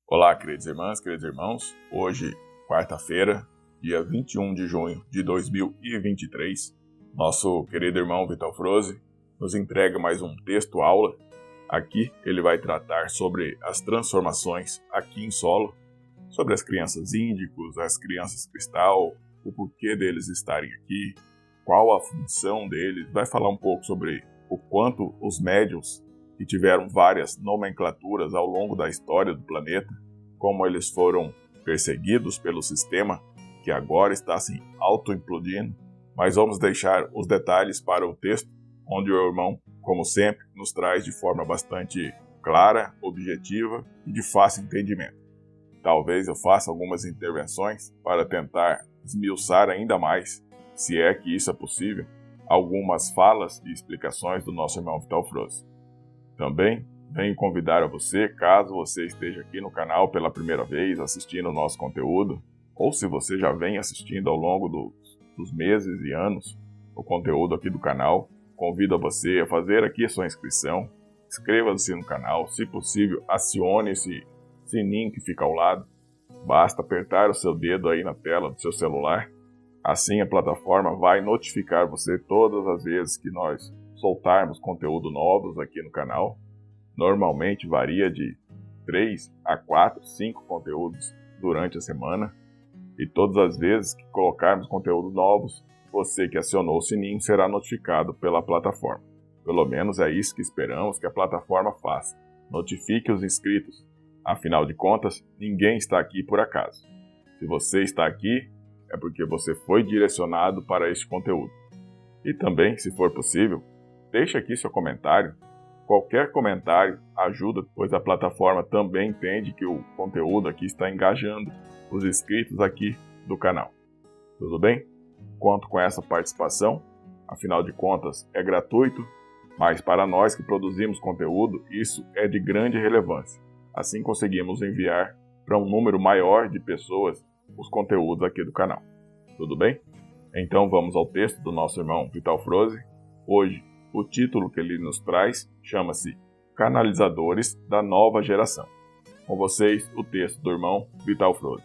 Olá, queridas irmãs, queridos irmãos. Hoje, quarta-feira, dia 21 de junho de 2023, nosso querido irmão Vital Froze nos entrega mais um texto-aula. Aqui ele vai tratar sobre as transformações aqui em solo, sobre as crianças índicos, as crianças cristal, o porquê deles estarem aqui, qual a função deles. Vai falar um pouco sobre o quanto os médiuns que tiveram várias nomenclaturas ao longo da história do planeta, como eles foram perseguidos pelo sistema, que agora está se auto-implodindo, mas vamos deixar os detalhes para o texto, onde o irmão, como sempre, nos traz de forma bastante clara, objetiva e de fácil entendimento. Talvez eu faça algumas intervenções para tentar esmiuçar ainda mais, se é que isso é possível, algumas falas e explicações do nosso irmão Vital Froze. Também venho convidar a você, caso você esteja aqui no canal pela primeira vez assistindo o nosso conteúdo, ou se você já vem assistindo ao longo dos meses e anos o conteúdo aqui do canal, convido a você a fazer aqui a sua inscrição, inscreva-se no canal, se possível acione esse sininho que fica ao lado, basta apertar o seu dedo aí na tela do seu celular, assim a plataforma vai notificar você todas as vezes que nós soltarmos conteúdo novos aqui no canal. Normalmente varia de 3 a 4, 5 conteúdos durante a semana. E todas as vezes que colocarmos conteúdos novos, você que acionou o sininho será notificado pela plataforma. Pelo menos é isso que esperamos que a plataforma faça. Notifique os inscritos. Afinal de contas, ninguém está aqui por acaso. Se você está aqui, é porque você foi direcionado para este conteúdo. E também, se for possível, deixe aqui seu comentário. Qualquer comentário ajuda, pois a plataforma também entende que o conteúdo aqui está engajando os inscritos aqui do canal. Tudo bem? Conto com essa participação, afinal de contas é gratuito, mas para nós que produzimos conteúdo, isso é de grande relevância. Assim conseguimos enviar para um número maior de pessoas os conteúdos aqui do canal. Tudo bem? Então vamos ao texto do nosso irmão Vital Froze. Hoje, o título que ele nos traz chama-se Canalizadores da Nova Geração. Com vocês, o texto do irmão Vital Froze.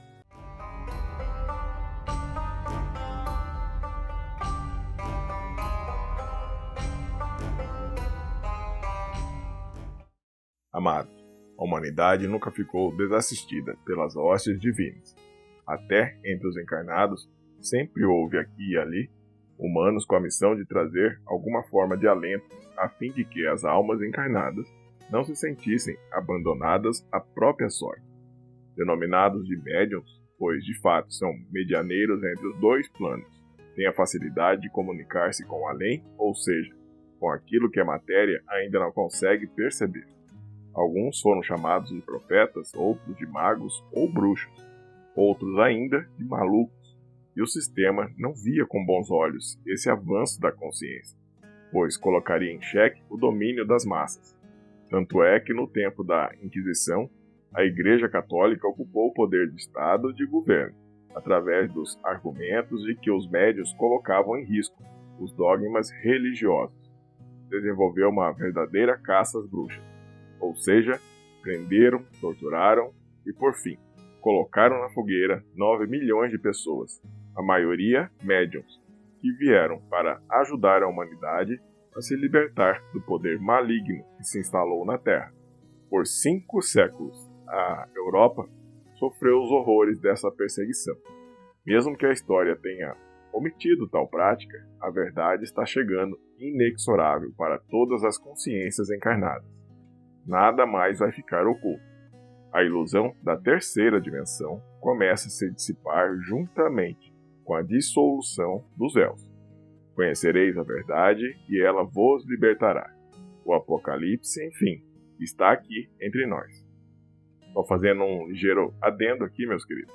Amados, a humanidade nunca ficou desassistida pelas hostes divinas. Até entre os encarnados, sempre houve aqui e ali humanos com a missão de trazer alguma forma de alento a fim de que as almas encarnadas não se sentissem abandonadas à própria sorte. Denominados de médiuns, pois de fato são medianeiros entre os dois planos, têm a facilidade de comunicar-se com o além, ou seja, com aquilo que a matéria ainda não consegue perceber. Alguns foram chamados de profetas, outros de magos ou bruxos, outros ainda de malucos. E o sistema não via com bons olhos esse avanço da consciência, pois colocaria em xeque o domínio das massas. Tanto é que no tempo da Inquisição, a Igreja Católica ocupou o poder de Estado e de governo, através dos argumentos de que os médiuns colocavam em risco os dogmas religiosos. Desenvolveu uma verdadeira caça às bruxas, ou seja, prenderam, torturaram e, por fim, colocaram na fogueira 9 milhões de pessoas, a maioria médiuns, que vieram para ajudar a humanidade a se libertar do poder maligno que se instalou na Terra. Por 5 séculos, a Europa sofreu os horrores dessa perseguição. Mesmo que a história tenha omitido tal prática, a verdade está chegando inexorável para todas as consciências encarnadas. Nada mais vai ficar oculto. A ilusão da terceira dimensão começa a se dissipar juntamente com a dissolução dos véus. Conhecereis a verdade e ela vos libertará. O Apocalipse, enfim, está aqui entre nós. Estou fazendo um ligeiro adendo aqui, meus queridos.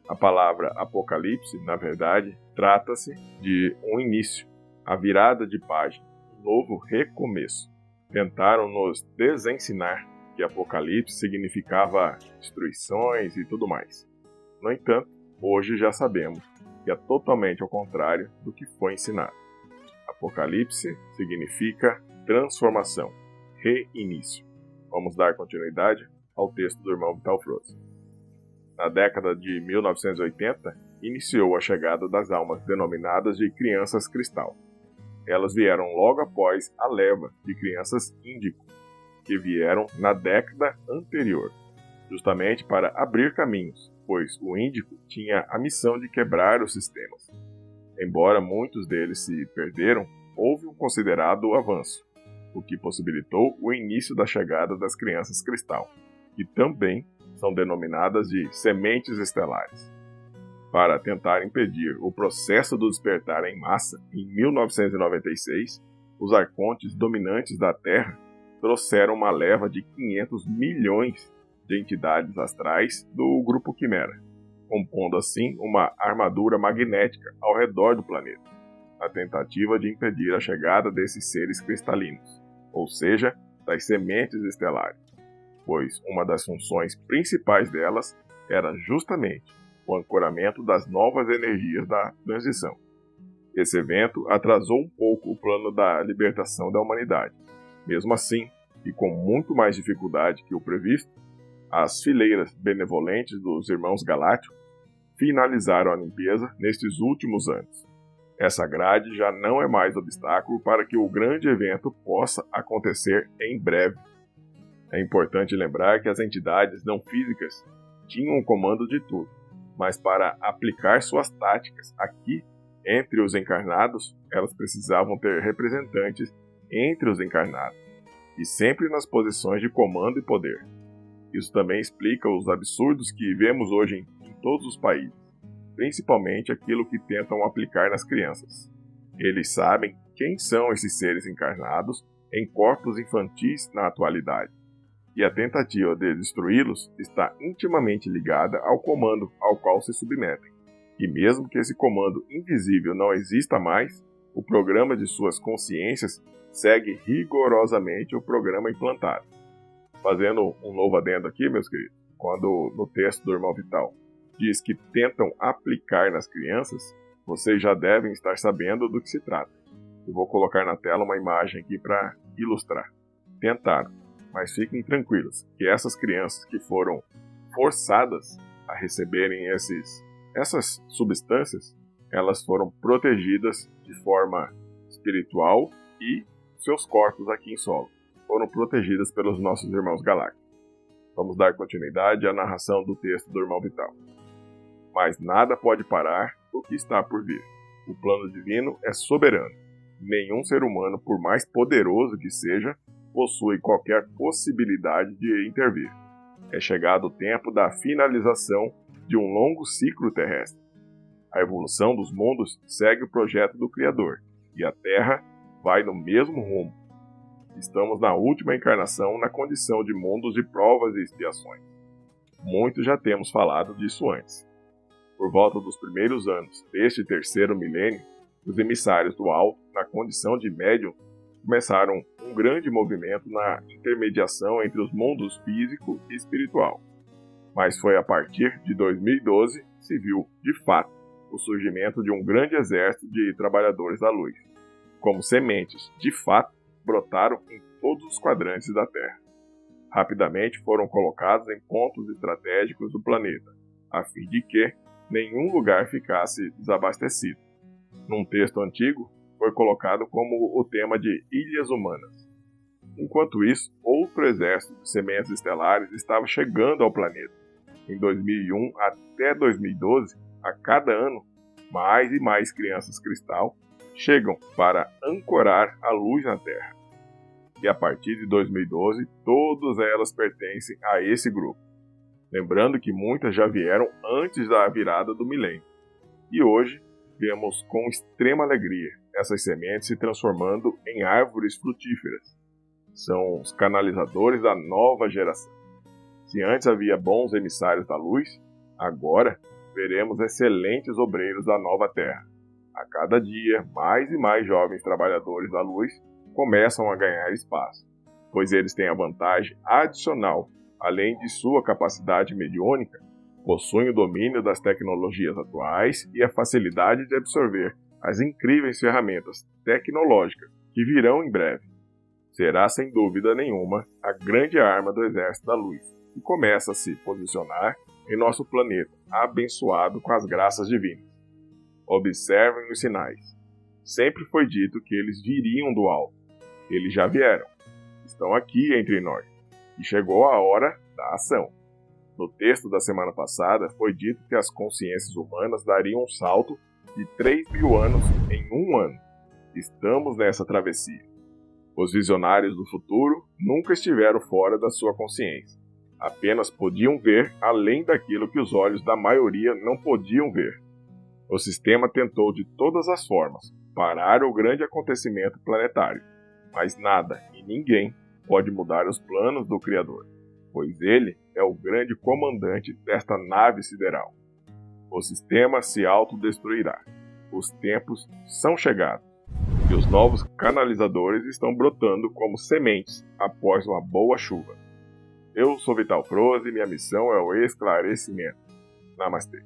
A palavra Apocalipse, na verdade, trata-se de um início, a virada de página, um novo recomeço. Tentaram nos desensinar que Apocalipse significava destruições e tudo mais. No entanto, hoje já sabemos que é totalmente ao contrário do que foi ensinado. Apocalipse significa transformação, reinício. Vamos dar continuidade ao texto do irmão Vital Froze. Na década de 1980, iniciou a chegada das almas denominadas de crianças cristal. Elas vieram logo após a leva de crianças índico, que vieram na década anterior, justamente para abrir caminhos, pois o índico tinha a missão de quebrar os sistemas. Embora muitos deles se perderam, houve um considerado avanço, o que possibilitou o início da chegada das crianças cristal, que também são denominadas de sementes estelares. Para tentar impedir o processo do despertar em massa, em 1996, os arcontes dominantes da Terra trouxeram uma leva de 500 milhões de entidades astrais do Grupo Quimera, compondo assim uma armadura magnética ao redor do planeta, na tentativa de impedir a chegada desses seres cristalinos, ou seja, das sementes estelares, pois uma das funções principais delas era justamente o ancoramento das novas energias da transição. Esse evento atrasou um pouco o plano da libertação da humanidade. Mesmo assim, e com muito mais dificuldade que o previsto, as fileiras benevolentes dos Irmãos Galácticos finalizaram a limpeza nestes últimos anos. Essa grade já não é mais obstáculo para que o grande evento possa acontecer em breve. É importante lembrar que as entidades não físicas tinham o comando de tudo, mas para aplicar suas táticas aqui entre os encarnados, elas precisavam ter representantes entre os encarnados, e sempre nas posições de comando e poder. Isso também explica os absurdos que vemos hoje em todos os países, principalmente aquilo que tentam aplicar nas crianças. Eles sabem quem são esses seres encarnados em corpos infantis na atualidade, e a tentativa de destruí-los está intimamente ligada ao comando ao qual se submetem. E mesmo que esse comando invisível não exista mais, o programa de suas consciências segue rigorosamente o programa implantado. Fazendo um novo adendo aqui, meus queridos, quando no texto do Irmão Vital diz que tentam aplicar nas crianças, vocês já devem estar sabendo do que se trata. Eu vou colocar na tela uma imagem aqui para ilustrar. Tentaram. Mas fiquem tranquilos, que essas crianças que foram forçadas a receberem essas substâncias, elas foram protegidas de forma espiritual e seus corpos aqui em solo foram protegidas pelos nossos irmãos galácticos. Vamos dar continuidade à narração do texto do Irmão Vital. Mas nada pode parar o que está por vir. O plano divino é soberano. Nenhum ser humano, por mais poderoso que seja, possui qualquer possibilidade de intervir. É chegado o tempo da finalização de um longo ciclo terrestre. A evolução dos mundos segue o projeto do Criador, e a Terra vai no mesmo rumo. Estamos na última encarnação na condição de mundos de provas e expiações. Muito já temos falado disso antes. Por volta dos primeiros anos deste terceiro milênio, os emissários do alto, na condição de médium, começaram um grande movimento na intermediação entre os mundos físico e espiritual. Mas foi a partir de 2012 que se viu, de fato, o surgimento de um grande exército de trabalhadores da luz. Como sementes, de fato, brotaram em todos os quadrantes da Terra. Rapidamente foram colocados em pontos estratégicos do planeta, a fim de que nenhum lugar ficasse desabastecido. Num texto antigo, foi colocado como o tema de Ilhas Humanas. Enquanto isso, outro exército de sementes estelares estava chegando ao planeta. Em 2001 até 2012, a cada ano, mais e mais crianças cristal chegam para ancorar a luz na Terra. E a partir de 2012, todas elas pertencem a esse grupo. Lembrando que muitas já vieram antes da virada do milênio. E hoje, vemos com extrema alegria essas sementes se transformando em árvores frutíferas. São os canalizadores da nova geração. Se antes havia bons emissários da luz, agora veremos excelentes obreiros da nova terra. A cada dia, mais e mais jovens trabalhadores da luz começam a ganhar espaço, pois eles têm a vantagem adicional, além de sua capacidade mediúnica, possuem o domínio das tecnologias atuais e a facilidade de absorver as incríveis ferramentas tecnológicas que virão em breve. Será, sem dúvida nenhuma, a grande arma do Exército da Luz, que começa a se posicionar em nosso planeta, abençoado com as graças divinas. Observem os sinais. Sempre foi dito que eles viriam do alto. Eles já vieram. Estão aqui entre nós. E chegou a hora da ação. No texto da semana passada, foi dito que as consciências humanas dariam um salto de 3.000 anos em um ano. Estamos nessa travessia. Os visionários do futuro nunca estiveram fora da sua consciência. Apenas podiam ver além daquilo que os olhos da maioria não podiam ver. O sistema tentou de todas as formas parar o grande acontecimento planetário, mas nada e ninguém pode mudar os planos do Criador, pois ele é o grande comandante desta nave sideral. O sistema se autodestruirá. Os tempos são chegados e os novos canalizadores estão brotando como sementes após uma boa chuva. Eu sou Vital Froze e minha missão é o esclarecimento. Namastê.